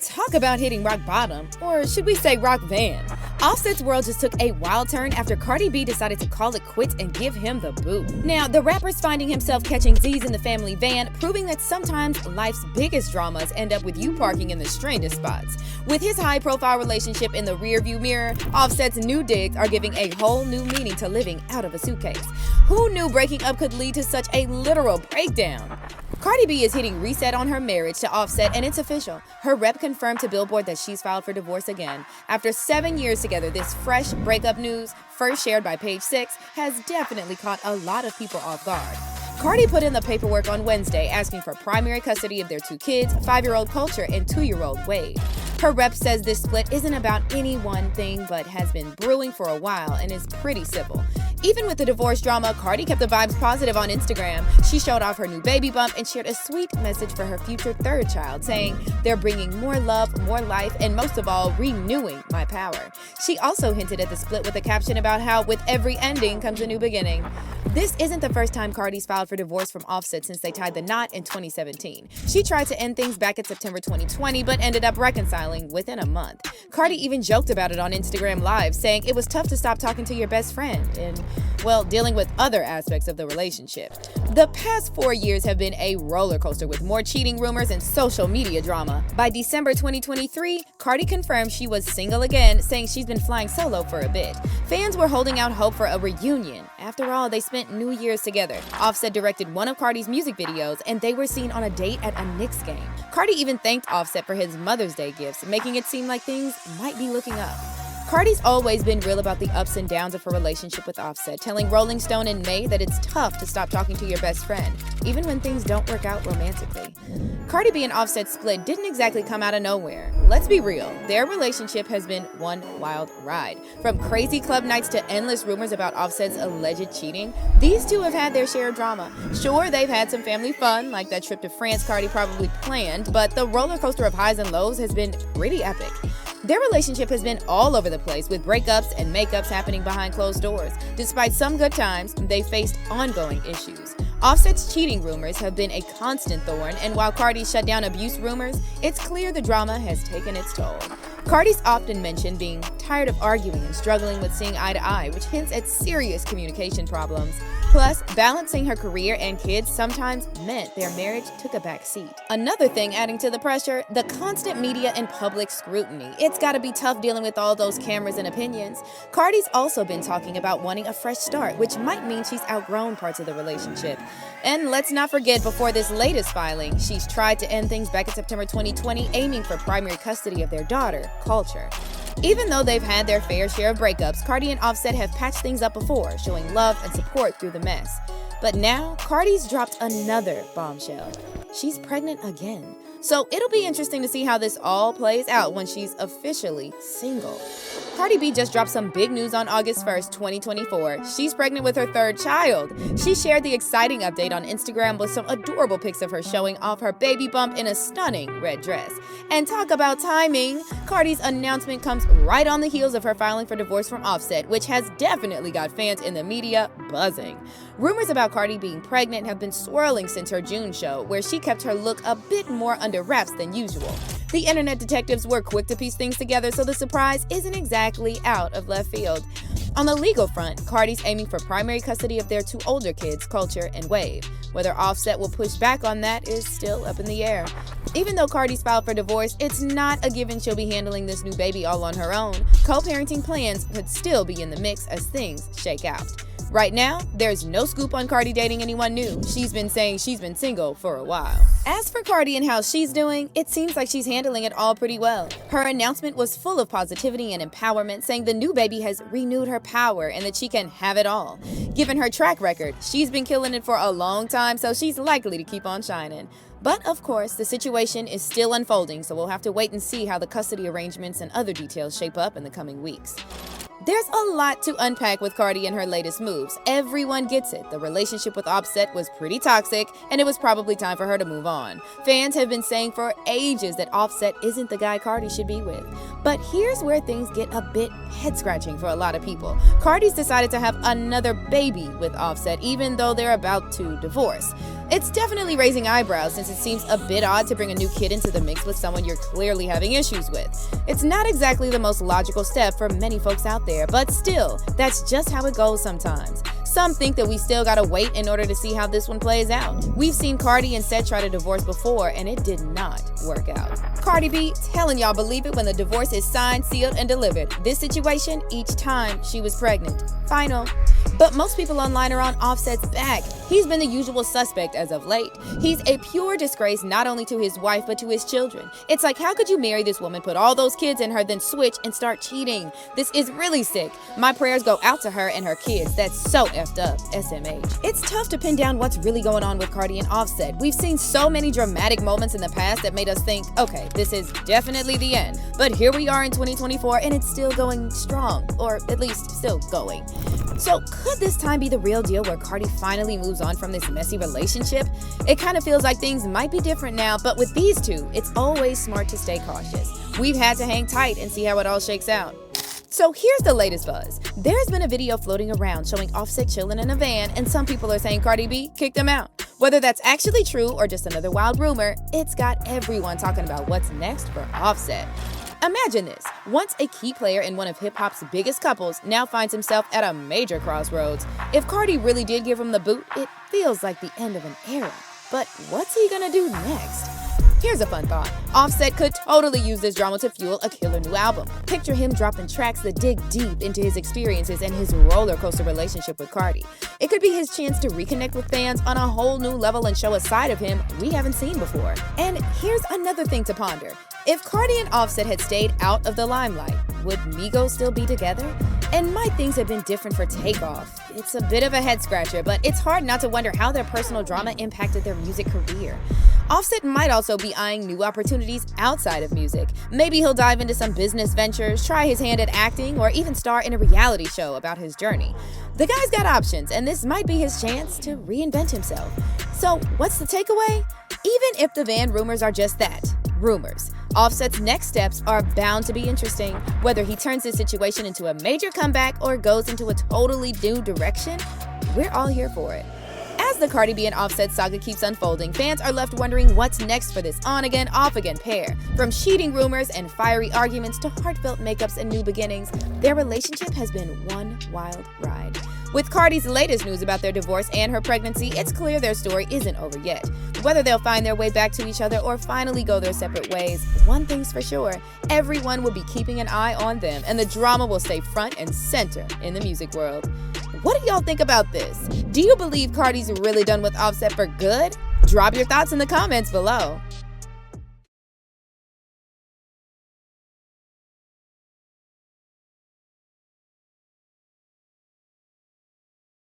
Talk about hitting rock bottom, or should we say rock van? Offset's world just took a wild turn after Cardi B decided to call it quits and give him the boot. Now, the rapper's finding himself catching Z's in the family van, proving that sometimes life's biggest dramas end up with you parking in the strangest spots. With his high-profile relationship in the rearview mirror, Offset's new digs are giving a whole new meaning to living out of a suitcase. Who knew breaking up could lead to such a literal breakdown? Cardi B is hitting reset on her marriage to Offset, and it's official. Her rep confirmed to Billboard that she's filed for divorce again. After 7 years together, this fresh breakup news, first shared by Page Six, has definitely caught a lot of people off guard. Cardi put in the paperwork on Wednesday asking for primary custody of their 2 kids, 5-year-old Culture and 2-year-old Wade. Her rep says this split isn't about any one thing, but has been brewing for a while and is pretty civil. Even with the divorce drama, Cardi kept the vibes positive on Instagram. She showed off her new baby bump and shared a sweet message for her future 3rd child, saying, "They're bringing more love, more life, and most of all, renewing my power." She also hinted at the split with a caption about how with every ending comes a new beginning. This isn't the first time Cardi's filed for divorce from Offset since they tied the knot in 2017. She tried to end things back in September 2020, but ended up reconciling within a month. Cardi even joked about it on Instagram Live, saying it was tough to stop talking to your best friend and, well, dealing with other aspects of the relationship. The past 4 years have been a roller coaster with more cheating rumors and social media drama. By December 2023, Cardi confirmed she was single again, saying she's been flying solo for a bit. Fans were holding out hope for a reunion. After all, they spent New Year's together. Offset directed one of Cardi's music videos, and they were seen on a date at a Knicks game. Cardi even thanked Offset for his Mother's Day gifts, making it seem like things might be looking up. Cardi's always been real about the ups and downs of her relationship with Offset, telling Rolling Stone in May that it's tough to stop talking to your best friend, even when things don't work out romantically. Cardi B and Offset's split didn't exactly come out of nowhere. Let's be real, their relationship has been one wild ride. From crazy club nights to endless rumors about Offset's alleged cheating, these two have had their share of drama. Sure, they've had some family fun, like that trip to France Cardi probably planned, but the roller coaster of highs and lows has been pretty epic. Their relationship has been all over the place, with breakups and makeups happening behind closed doors. Despite some good times, they faced ongoing issues. Offset's cheating rumors have been a constant thorn, and while Cardi shut down abuse rumors, it's clear the drama has taken its toll. Cardi's often mentioned being tired of arguing and struggling with seeing eye to eye, which hints at serious communication problems. Plus, balancing her career and kids sometimes meant their marriage took a back seat. Another thing adding to the pressure, the constant media and public scrutiny. It's gotta be tough dealing with all those cameras and opinions. Cardi's also been talking about wanting a fresh start, which might mean she's outgrown parts of the relationship. And let's not forget, before this latest filing, she's tried to end things back in September 2020, aiming for primary custody of their daughter, Culture. Even though they've had their fair share of breakups, Cardi and Offset have patched things up before, showing love and support through the mess. But now, Cardi's dropped another bombshell. She's pregnant again. So it'll be interesting to see how this all plays out when she's officially single. Cardi B just dropped some big news on August 1st, 2024. She's pregnant with her 3rd child. She shared the exciting update on Instagram with some adorable pics of her showing off her baby bump in a stunning red dress. And talk about timing! Cardi's announcement comes right on the heels of her filing for divorce from Offset, which has definitely got fans in the media buzzing. Rumors about Cardi being pregnant have been swirling since her June show, where she kept her look a bit more under wraps than usual. The internet detectives were quick to piece things together, so the surprise isn't exactly out of left field. On the legal front, Cardi's aiming for primary custody of their 2 older kids, Culture and Wade. Whether Offset will push back on that is still up in the air. Even though Cardi's filed for divorce, it's not a given she'll be handling this new baby all on her own. Co-parenting plans could still be in the mix as things shake out. Right now, there's no scoop on Cardi dating anyone new. She's been saying she's been single for a while. As for Cardi and how she's doing, it seems like she's handling it all pretty well. Her announcement was full of positivity and empowerment, saying the new baby has renewed her power and that she can have it all. Given her track record, she's been killing it for a long time, so she's likely to keep on shining. But of course, the situation is still unfolding, so we'll have to wait and see how the custody arrangements and other details shape up in the coming weeks. There's a lot to unpack with Cardi and her latest moves. Everyone gets it. The relationship with Offset was pretty toxic, and it was probably time for her to move on. Fans have been saying for ages that Offset isn't the guy Cardi should be with. But here's where things get a bit head-scratching for a lot of people. Cardi's decided to have another baby with Offset, even though they're about to divorce. It's definitely raising eyebrows since it seems a bit odd to bring a new kid into the mix with someone you're clearly having issues with. It's not exactly the most logical step for many folks out there, but still, that's just how it goes sometimes. Some think that we still gotta wait in order to see how this one plays out. We've seen Cardi and Set try to divorce before, and it did not work out. Cardi B telling y'all believe it when the divorce is signed, sealed, and delivered. This situation, each time she was pregnant. Final. But most people online are on Offset's back. He's been the usual suspect as of late. He's a pure disgrace not only to his wife but to his children. It's like, how could you marry this woman, put all those kids in her, then switch and start cheating? This is really sick. My prayers go out to her and her kids. That's so effed up. SMH. It's tough to pin down what's really going on with Cardi and Offset. We've seen so many dramatic moments in the past that made us think, okay, this is definitely the end. But here we are in 2024 and it's still going strong, or at least still going. So could this time be the real deal where Cardi finally moves on from this messy relationship? It kind of feels like things might be different now, but with these two, it's always smart to stay cautious. We've had to hang tight and see how it all shakes out. So here's the latest buzz. There's been a video floating around showing Offset chilling in a van, and some people are saying Cardi B kicked him out. Whether that's actually true or just another wild rumor, it's got everyone talking about what's next for Offset. Imagine this. Once a key player in one of hip-hop's biggest couples now finds himself at a major crossroads. If Cardi really did give him the boot, it feels like the end of an era. But what's he gonna do next? Here's a fun thought. Offset could totally use this drama to fuel a killer new album. Picture him dropping tracks that dig deep into his experiences and his roller coaster relationship with Cardi. It could be his chance to reconnect with fans on a whole new level and show a side of him we haven't seen before. And here's another thing to ponder. If Cardi and Offset had stayed out of the limelight, would Migos still be together? And might things have been different for Takeoff? It's a bit of a head scratcher, but it's hard not to wonder how their personal drama impacted their music career. Offset might also be eyeing new opportunities outside of music. Maybe he'll dive into some business ventures, try his hand at acting, or even star in a reality show about his journey. The guy's got options, and this might be his chance to reinvent himself. So, what's the takeaway? Even if the van rumors are just that, rumors, Offset's next steps are bound to be interesting. Whether he turns his situation into a major comeback or goes into a totally new direction, we're all here for it. As the Cardi B and Offset saga keeps unfolding, fans are left wondering what's next for this on-again, off-again pair. From cheating rumors and fiery arguments to heartfelt makeups and new beginnings, their relationship has been one wild ride. With Cardi's latest news about their divorce and her pregnancy, it's clear their story isn't over yet. Whether they'll find their way back to each other or finally go their separate ways, one thing's for sure, everyone will be keeping an eye on them, and the drama will stay front and center in the music world. What do y'all think about this? Do you believe Cardi's really done with Offset for good? Drop your thoughts in the comments below.